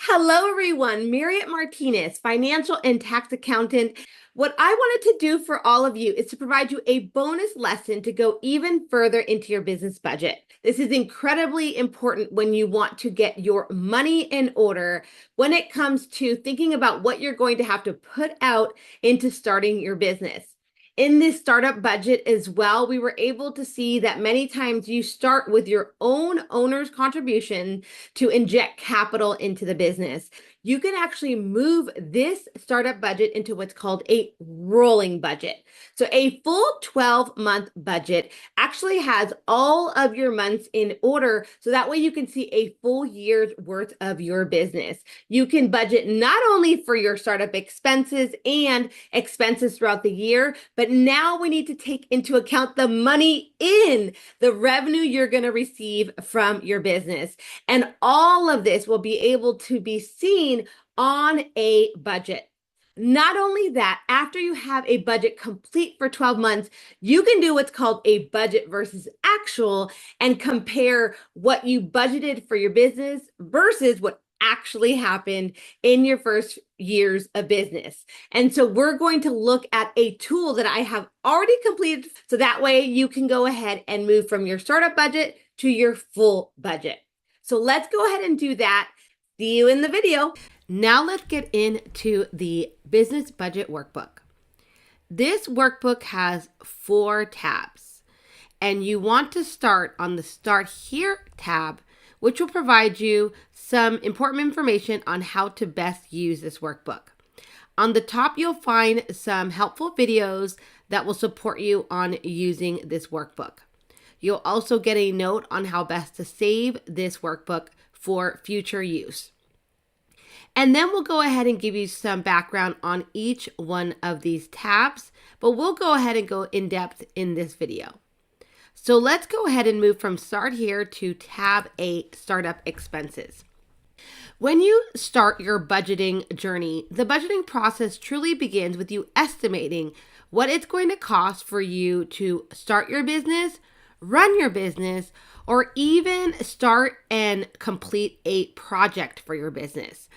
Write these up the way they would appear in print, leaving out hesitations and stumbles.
Hello, everyone. Marriott Martinez, financial and tax accountant. What I wanted to do for all of you is to provide you a bonus lesson to go even further into your business budget. This is incredibly important when you want to get your money in order when it comes to thinking about what you're going to have to put out into starting your business. In this startup budget as well, we were able to see that many times you start with your own owner's contribution to inject capital into the business. You can actually move this startup budget into what's called a rolling budget. So a full 12-month budget actually has all of your months in order. So that way you can see a full year's worth of your business. You can budget not only for your startup expenses and expenses throughout the year, but now we need to take into account the money in the revenue you're going to receive from your business. And all of this will be able to be seen on a budget. Not only that, after you have a budget complete for 12 months, you can do what's called a budget versus actual and compare what you budgeted for your business versus what actually happened in your first years of business. And so we're going to look at a tool that I have already completed so that way you can go ahead and move from your startup budget to your full budget. So let's go ahead and do that. See you in the video. Now let's get into the business budget workbook. This workbook has 4 tabs, and you want to start on the Start Here tab, which will provide you some important information on how to best use this workbook. On the top, you'll find some helpful videos that will support you on using this workbook. You'll also get a note on how best to save this workbook for future use. And then we'll go ahead and give you some background on each one of these tabs, but we'll go ahead and go in depth in this video. So let's go ahead and move from Start Here to Tab A, Startup Expenses. When you start your budgeting journey, the budgeting process truly begins with you estimating what it's going to cost for you to start your business, run your business, or even start and complete a project for your business.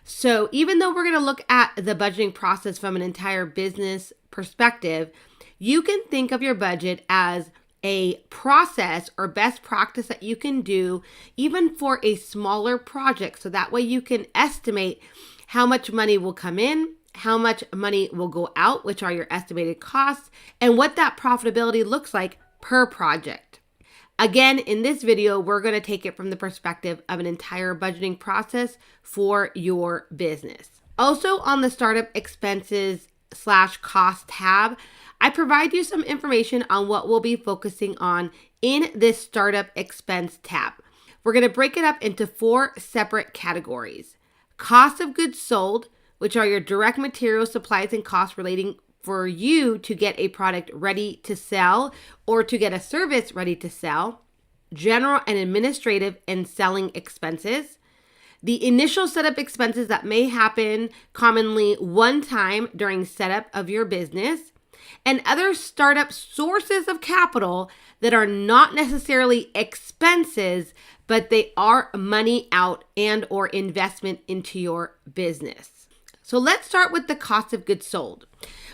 So even though we're going to look at the budgeting process from an entire business perspective, you can think of your budget as a process or best practice that you can do even for a smaller project. So that way you can estimate how much money will come in, how much money will go out, which are your estimated costs, and what that profitability looks like per project. Again, in this video, we're going to take it from the perspective of an entire budgeting process for your business. Also on the startup expenses / cost tab, I provide you some information on what we'll be focusing on in this startup expense tab. We're going to break it up into 4 separate categories. Cost of goods sold, which are your direct materials, supplies, and costs relating for you to get a product ready to sell or to get a service ready to sell. General and administrative and selling expenses. The initial setup expenses that may happen commonly one time during setup of your business, and other startup sources of capital that are not necessarily expenses, but they are money out and or investment into your business. So let's start with the cost of goods sold.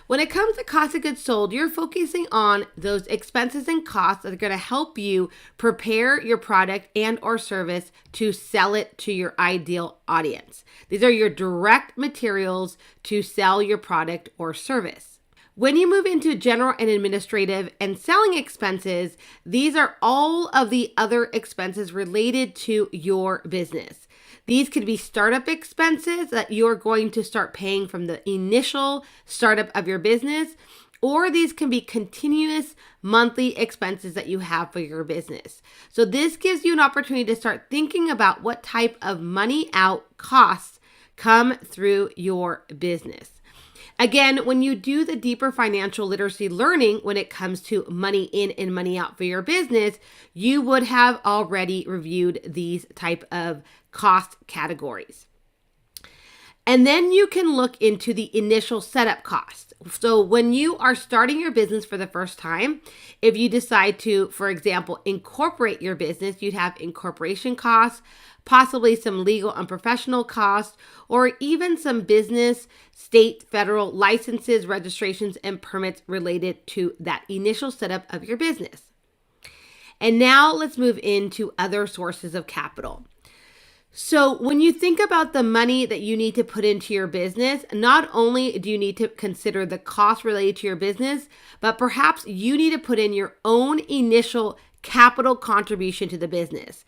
When it comes to cost of goods sold, you're focusing on those expenses and costs that are going to help you prepare your product and or service to sell it to your ideal audience. These are your direct materials to sell your product or service. When you move into general and administrative and selling expenses, these are all of the other expenses related to your business. These could be startup expenses that you're going to start paying from the initial startup of your business, or these can be continuous monthly expenses that you have for your business. So this gives you an opportunity to start thinking about what type of money out costs come through your business. Again, when you do the deeper financial literacy learning when it comes to money in and money out for your business, you would have already reviewed these type of cost categories. And then you can look into the initial setup costs. So when you are starting your business for the first time, if you decide to, for example, incorporate your business, you'd have incorporation costs, possibly some legal and professional costs, or even some business, state, federal licenses, registrations, and permits related to that initial setup of your business. And now let's move into other sources of capital. So when you think about the money that you need to put into your business, not only do you need to consider the cost related to your business, but perhaps you need to put in your own initial capital contribution to the business.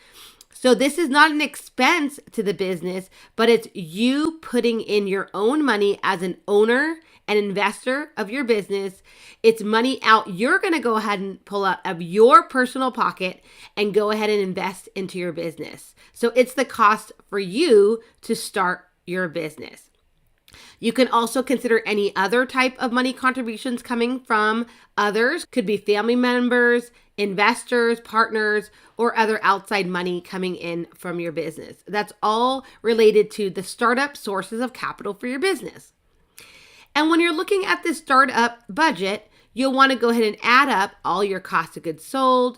So this is not an expense to the business, but it's you putting in your own money as an owner and investor of your business. It's money out you're going to go ahead and pull out of your personal pocket and go ahead and invest into your business. So it's the cost for you to start your business. You can also consider any other type of money contributions coming from others. Could be family members, investors, partners, or other outside money coming in from your business. That's all related to the startup sources of capital for your business. And when you're looking at this startup budget, you'll want to go ahead and add up all your cost of goods sold,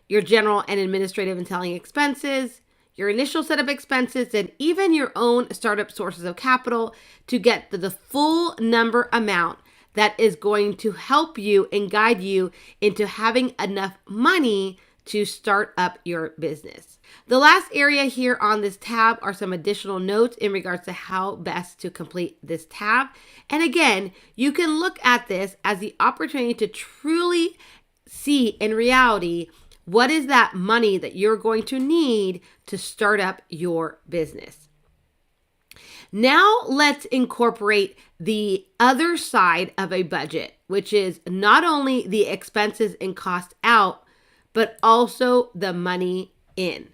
your general and administrative and selling expenses, your initial setup expenses, and even your own startup sources of capital to get the full number amount that is going to help you and guide you into having enough money to start up your business. The last area here on this tab are some additional notes in regards to how best to complete this tab. And again, you can look at this as the opportunity to truly see in reality what is that money that you're going to need to start up your business. Now let's incorporate the other side of a budget, which is not only the expenses and cost out, but also the money in.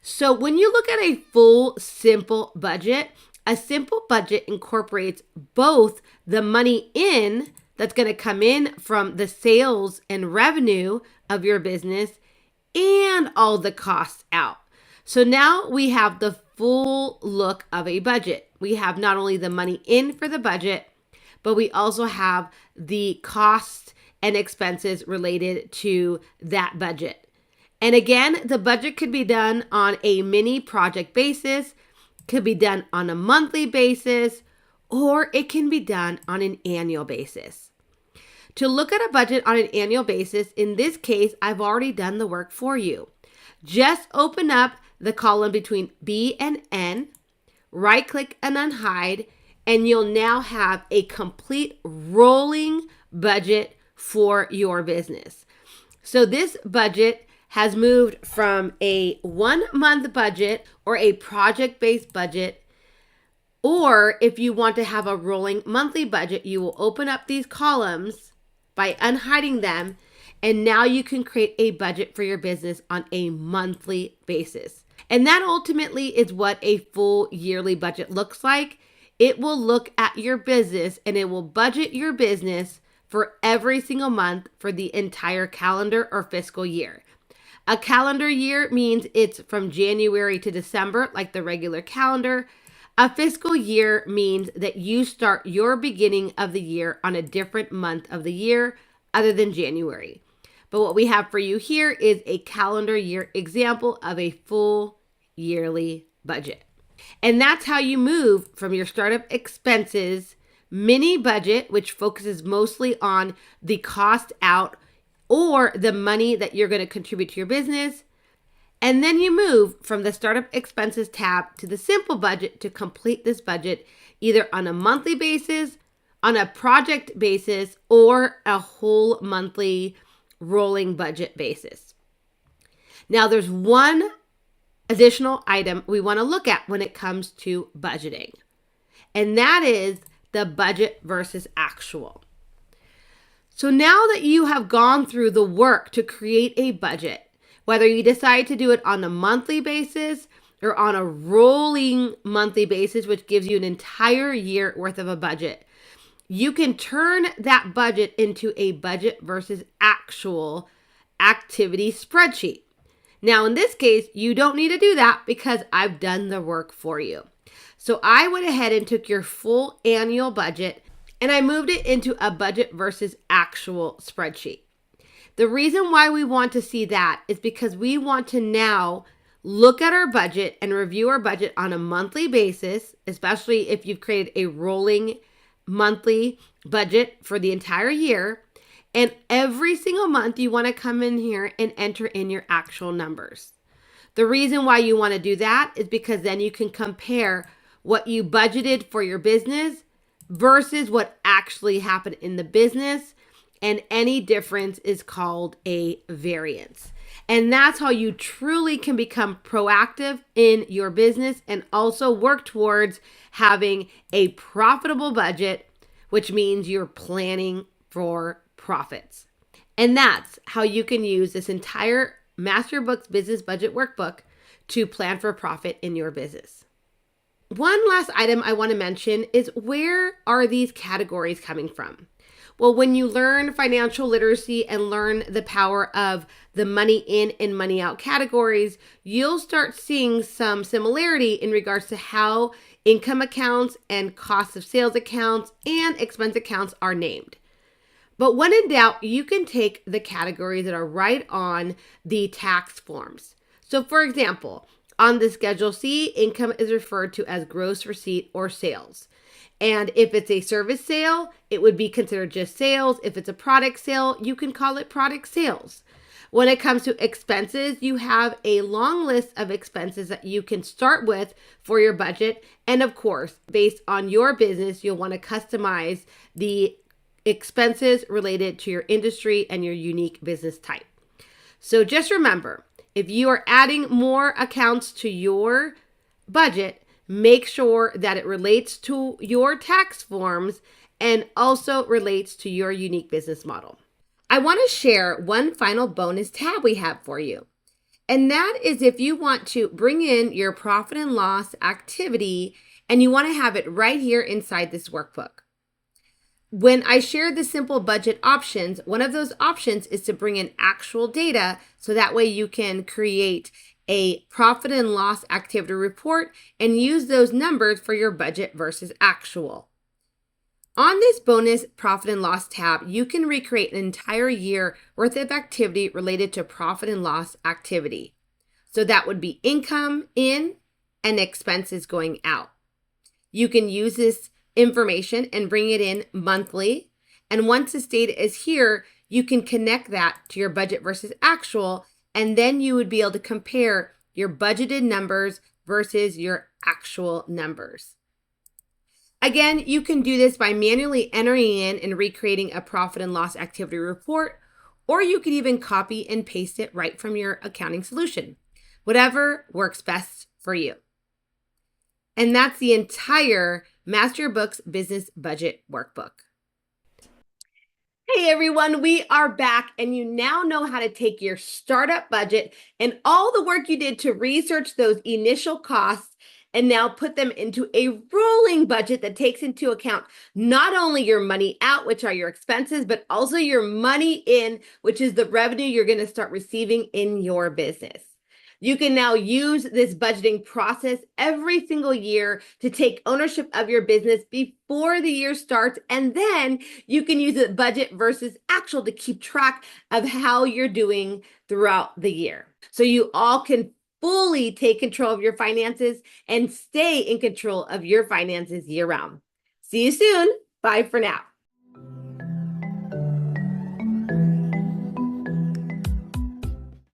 So when you look at a full simple budget, a simple budget incorporates both the money in that's going to come in from the sales and revenue of your business and all the costs out. So now we have the full look of a budget. We have not only the money in for the budget, but we also have the costs and expenses related to that budget. And again, the budget could be done on a mini project basis, could be done on a monthly basis, or it can be done on an annual basis. To look at a budget on an annual basis, in this case, I've already done the work for you. Just open up the column between B and N, right click and unhide, and you'll now have a complete rolling budget for your business. So this budget has moved from a 1 month budget or a project-based budget, or if you want to have a rolling monthly budget, you will open up these columns by unhiding them, and now you can create a budget for your business on a monthly basis. And that ultimately is what a full yearly budget looks like. It will look at your business and it will budget your business for every single month for the entire calendar or fiscal year. A calendar year means it's from January to December, like the regular calendar. A fiscal year means that you start your beginning of the year on a different month of the year other than January. But what we have for you here is a calendar year example of a full yearly budget. And that's how you move from your startup expenses mini budget, which focuses mostly on the cost out or the money that you're going to contribute to your business. And then you move from the startup expenses tab to the simple budget to complete this budget either on a monthly basis, on a project basis, or a whole monthly rolling budget basis. Now there's one additional item we want to look at when it comes to budgeting, and that is the budget versus actual. So now that you have gone through the work to create a budget, whether you decide to do it on a monthly basis or on a rolling monthly basis, which gives you an entire year worth of a budget, you can turn that budget into a budget versus actual activity spreadsheet. Now, in this case, you don't need to do that because I've done the work for you. So I went ahead and took your full annual budget and I moved it into a budget versus actual spreadsheet. The reason why we want to see that is because we want to now look at our budget and review our budget on a monthly basis, especially if you've created a rolling monthly budget for the entire year. And every single month, you want to come in here and enter in your actual numbers. The reason why you want to do that is because then you can compare what you budgeted for your business versus what actually happened in the business. And any difference is called a variance. And that's how you truly can become proactive in your business and also work towards having a profitable budget, which means you're planning for profits. And that's how you can use this entire MasterYourBooks Business Budget Workbook to plan for profit in your business. One last item I want to mention is, where are these categories coming from? Well, when you learn financial literacy and learn the power of the money in and money out categories, you'll start seeing some similarity in regards to how income accounts and cost of sales accounts and expense accounts are named. But when in doubt, you can take the categories that are right on the tax forms. So for example, on the Schedule C, income is referred to as gross receipt or sales. And if it's a service sale, it would be considered just sales. If it's a product sale, you can call it product sales. When it comes to expenses, you have a long list of expenses that you can start with for your budget. And of course, based on your business, you'll want to customize the expenses related to your industry and your unique business type. So just remember, if you are adding more accounts to your budget, make sure that it relates to your tax forms and also relates to your unique business model. I want to share one final bonus tab we have for you. And that is if you want to bring in your profit and loss activity and you want to have it right here inside this workbook. When I share the simple budget options, one of those options is to bring in actual data so that way you can create a profit and loss activity report and use those numbers for your budget versus actual. On this bonus profit and loss tab, you can recreate an entire year worth of activity related to profit and loss activity. So that would be income in and expenses going out. You can use this information and bring it in monthly. And once this data is here, you can connect that to your budget versus actual, and then you would be able to compare your budgeted numbers versus your actual numbers. Again, you can do this by manually entering in and recreating a profit and loss activity report, or you could even copy and paste it right from your accounting solution. Whatever works best for you. And that's the entire MasterYourBooks Business Budget Workbook. Hey everyone, we are back, and you now know how to take your startup budget and all the work you did to research those initial costs and now put them into a rolling budget that takes into account not only your money out, which are your expenses, but also your money in, which is the revenue you're going to start receiving in your business. You can now use this budgeting process every single year to take ownership of your business before the year starts. And then you can use it budget versus actual to keep track of how you're doing throughout the year. So you all can fully take control of your finances and stay in control of your finances year round. See you soon. Bye for now.